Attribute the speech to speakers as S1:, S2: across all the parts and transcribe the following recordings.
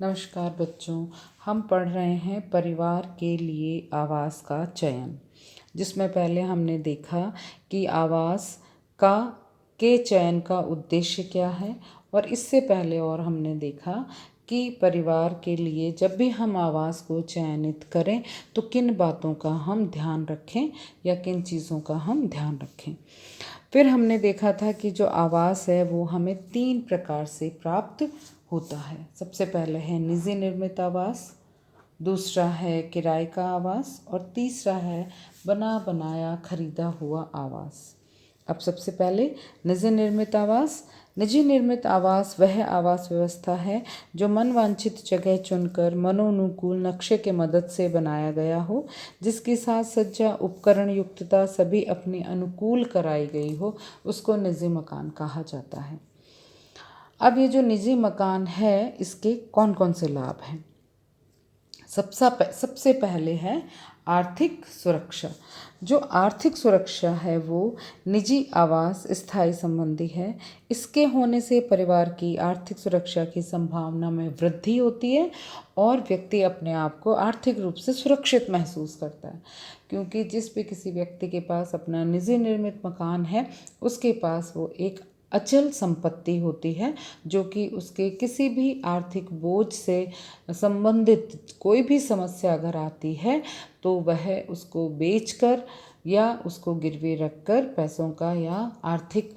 S1: नमस्कार बच्चों, हम पढ़ रहे हैं परिवार के लिए आवास का चयन, जिसमें पहले हमने देखा कि आवास का के चयन का उद्देश्य क्या है। और इससे पहले और हमने देखा कि परिवार के लिए जब भी हम आवास को चयनित करें तो किन बातों का हम ध्यान रखें या किन चीज़ों का हम ध्यान रखें। फिर हमने देखा था कि जो आवास है वो हमें 3 प्रकार से प्राप्त होता है। सबसे पहले है निजी निर्मित आवास, दूसरा है किराए का आवास और तीसरा है बना बनाया खरीदा हुआ आवास। अब सबसे पहले निजी निर्मित आवास। निजी निर्मित आवास वह आवास व्यवस्था है जो मनवांछित जगह चुनकर मनोनुकूल नक्शे के मदद से बनाया गया हो, जिसकी साज सज्जा उपकरण युक्तता सभी अपनी अनुकूल कराई गई हो, उसको निजी मकान कहा जाता है। अब ये जो निजी मकान है इसके कौन कौन से लाभ हैं। सबसे पहले है आर्थिक सुरक्षा। जो आर्थिक सुरक्षा है वो निजी आवास स्थायी संबंधी है। इसके होने से परिवार की आर्थिक सुरक्षा की संभावना में वृद्धि होती है और व्यक्ति अपने आप को आर्थिक रूप से सुरक्षित महसूस करता है, क्योंकि जिस भी किसी व्यक्ति के पास अपना निजी निर्मित मकान है उसके पास वो एक अचल संपत्ति होती है, जो कि उसके किसी भी आर्थिक बोझ से संबंधित कोई भी समस्या अगर आती है तो वह उसको बेचकर या उसको गिरवी रखकर पैसों का या आर्थिक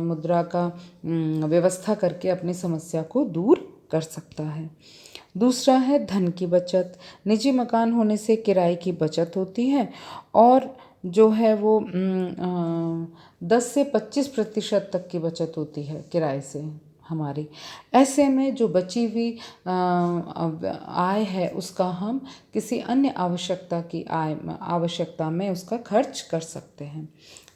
S1: मुद्रा का व्यवस्था करके अपनी समस्या को दूर कर सकता है। दूसरा है धन की बचत। निजी मकान होने से किराए की बचत होती है और जो है वो 10 से 25% तक की बचत होती है किराए से हमारी। ऐसे में जो बची हुई आय है उसका हम किसी अन्य आवश्यकता में उसका खर्च कर सकते हैं।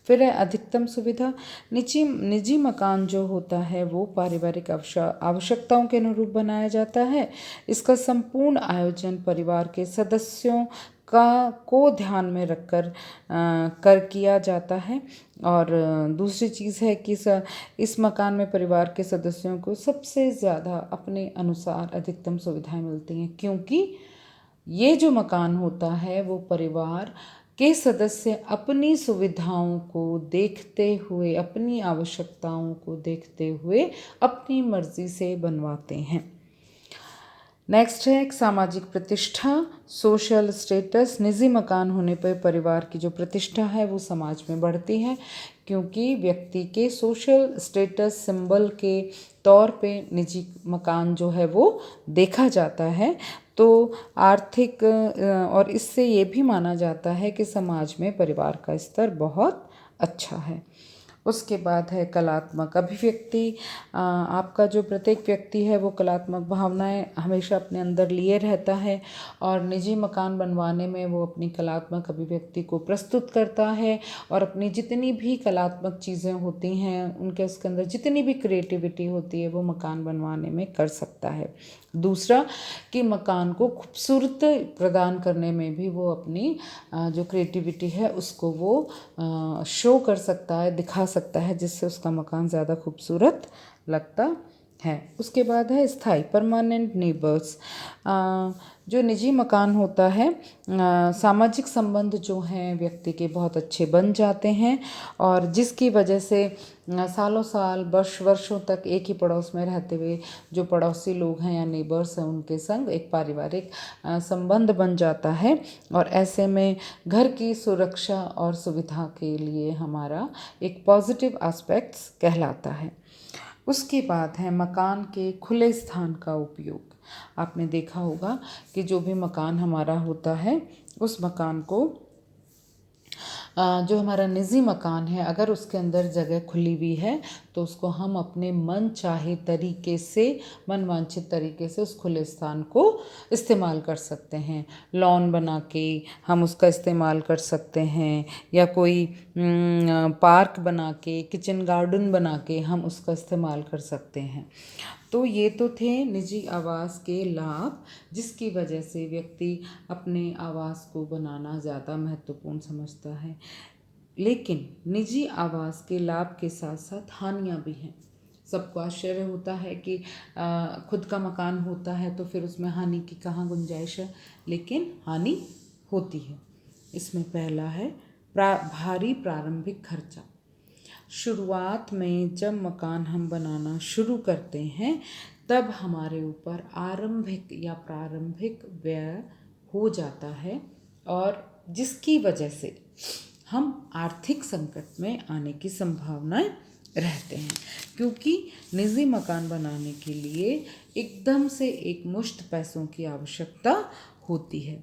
S1: फिर है अधिकतम सुविधा। निजी मकान जो होता है वो पारिवारिक आवश्यकताओं के अनुरूप बनाया जाता है। इसका संपूर्ण आयोजन परिवार के सदस्यों को ध्यान में रखकर किया जाता है। और दूसरी चीज़ है कि इस मकान में परिवार के सदस्यों को सबसे ज़्यादा अपने अनुसार अधिकतम सुविधाएं मिलती हैं, क्योंकि ये जो मकान होता है वो परिवार के सदस्य अपनी सुविधाओं को देखते हुए, अपनी आवश्यकताओं को देखते हुए अपनी मर्जी से बनवाते हैं। नेक्स्ट है एक सामाजिक प्रतिष्ठा, सोशल स्टेटस। निजी मकान होने पर परिवार की जो प्रतिष्ठा है वो समाज में बढ़ती है, क्योंकि व्यक्ति के सोशल स्टेटस सिंबल के तौर पे निजी मकान जो है वो देखा जाता है। तो आर्थिक और इससे ये भी माना जाता है कि समाज में परिवार का स्तर बहुत अच्छा है। उसके बाद है कलात्मक अभिव्यक्ति। आपका जो प्रत्येक व्यक्ति है वो कलात्मक भावनाएं हमेशा अपने अंदर लिए रहता है और निजी मकान बनवाने में वो अपनी कलात्मक अभिव्यक्ति को प्रस्तुत करता है और अपनी जितनी भी कलात्मक चीज़ें होती हैं उनके उसके अंदर जितनी भी क्रिएटिविटी होती है वो मकान बनवाने में कर सकता है। दूसरा कि मकान को खूबसूरत प्रदान करने में भी वो अपनी जो क्रिएटिविटी है उसको वो शो कर सकता है, दिखा सकता है, जिससे उसका मकान ज़्यादा खूबसूरत लगता है। उसके बाद है स्थायी परमानेंट नेबर्स। जो निजी मकान होता है, सामाजिक संबंध जो हैं व्यक्ति के बहुत अच्छे बन जाते हैं और जिसकी वजह से सालों साल वर्षों तक एक ही पड़ोस में रहते हुए जो पड़ोसी लोग हैं या नेबर्स हैं उनके संग एक पारिवारिक संबंध बन जाता है और ऐसे में घर की सुरक्षा और सुविधा के लिए हमारा एक पॉजिटिव एस्पेक्ट्स कहलाता है। उसके बाद है मकान के खुले स्थान का उपयोग। आपने देखा होगा कि जो भी मकान हमारा होता है उस मकान को जो हमारा निजी मकान है अगर उसके अंदर जगह खुली हुई है तो उसको हम अपने मन चाहे तरीके से, मनवांछित तरीके से उस खुले स्थान को इस्तेमाल कर सकते हैं। लॉन बना के हम उसका इस्तेमाल कर सकते हैं या कोई पार्क बना के, किचन गार्डन बना के हम उसका इस्तेमाल कर सकते हैं। तो ये तो थे निजी आवास के लाभ, जिसकी वजह से व्यक्ति अपने आवास को बनाना ज़्यादा महत्वपूर्ण समझता है। लेकिन निजी आवास के लाभ के साथ साथ हानियाँ भी हैं। सबको आश्चर्य होता है कि खुद का मकान होता है तो फिर उसमें हानि की कहाँ गुंजाइश है, लेकिन हानि होती है। इसमें पहला है भारी प्रारंभिक खर्चा। शुरुआत में जब मकान हम बनाना शुरू करते हैं तब हमारे ऊपर आरंभिक या प्रारंभिक व्यय हो जाता है, और जिसकी वजह से हम आर्थिक संकट में आने की संभावनाएं रहते हैं, क्योंकि निजी मकान बनाने के लिए एकदम से एक मुश्त पैसों की आवश्यकता होती है।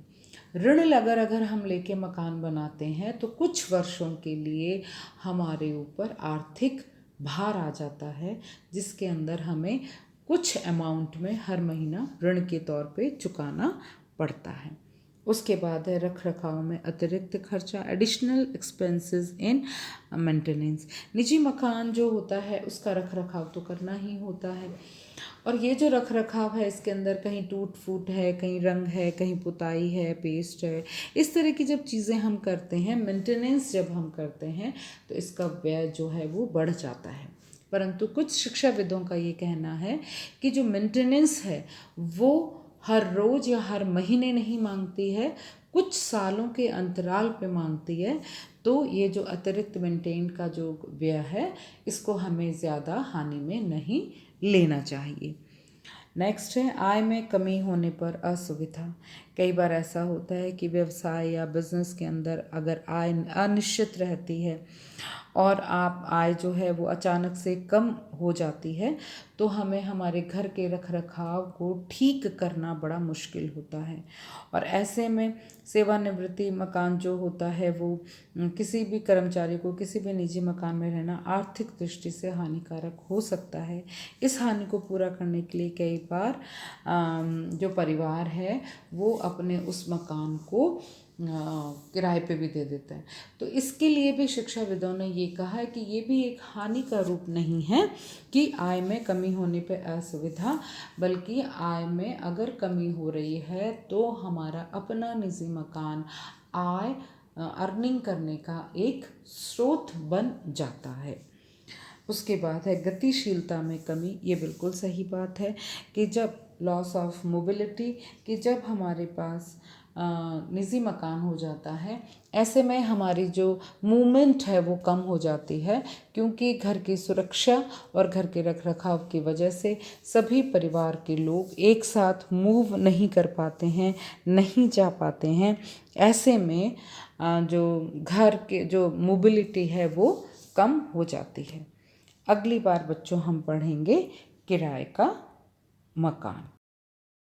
S1: ऋण अगर हम लेके मकान बनाते हैं तो कुछ वर्षों के लिए हमारे ऊपर आर्थिक भार आ जाता है, जिसके अंदर हमें कुछ अमाउंट में हर महीना ऋण के तौर पे चुकाना पड़ता है। उसके बाद है रख रखाव में अतिरिक्त खर्चा, एडिशनल एक्सपेंसेस इन मेंटेनेंस। निजी मकान जो होता है उसका रख रखाव तो करना ही होता है, और ये जो रख रखाव है इसके अंदर कहीं टूट फूट है, कहीं रंग है, कहीं पुताई है, पेस्ट है, इस तरह की जब चीज़ें हम करते हैं, मेंटेनेंस जब हम करते हैं तो इसका व्यय जो है वो बढ़ जाता है। परंतु कुछ शिक्षाविदों का ये कहना है कि जो मेंटेनेंस है वो हर रोज़ या हर महीने नहीं मांगती है, कुछ सालों के अंतराल पे मांगती है। तो ये जो अतिरिक्त मेंटेन का जो व्यय है इसको हमें ज़्यादा हानि में नहीं लेना चाहिए। नेक्स्ट है आय में कमी होने पर असुविधा। कई बार ऐसा होता है कि व्यवसाय या बिजनेस के अंदर अगर आय अनिश्चित रहती है और आय जो है वो अचानक से कम हो जाती है तो हमें हमारे घर के रख रखाव को ठीक करना बड़ा मुश्किल होता है, और ऐसे में सेवानिवृत्ति मकान जो होता है वो किसी भी कर्मचारी को किसी भी निजी मकान में रहना आर्थिक दृष्टि से हानिकारक हो सकता है। इस हानि को पूरा करने के लिए कई बार जो परिवार है वो अपने उस मकान को किराए पे भी दे देते हैं। तो इसके लिए भी शिक्षाविदों ने ये कहा है कि ये भी एक हानि का रूप नहीं है कि आय में कमी होने पे असुविधा, बल्कि आय में अगर कमी हो रही है तो हमारा अपना निजी मकान आय अर्निंग करने का एक स्रोत बन जाता है। उसके बाद है गतिशीलता में कमी। ये बिल्कुल सही बात है कि जब लॉस ऑफ मोबिलिटी, कि जब हमारे पास निजी मकान हो जाता है, ऐसे में हमारी जो मूवमेंट है वो कम हो जाती है, क्योंकि घर की सुरक्षा और घर के रख रखाव की वजह से सभी परिवार के लोग एक साथ मूव नहीं कर पाते हैं, नहीं जा पाते हैं। ऐसे में जो घर के जो मोबिलिटी है वो कम हो जाती है। अगली बार बच्चों हम पढ़ेंगे किराए का मकान।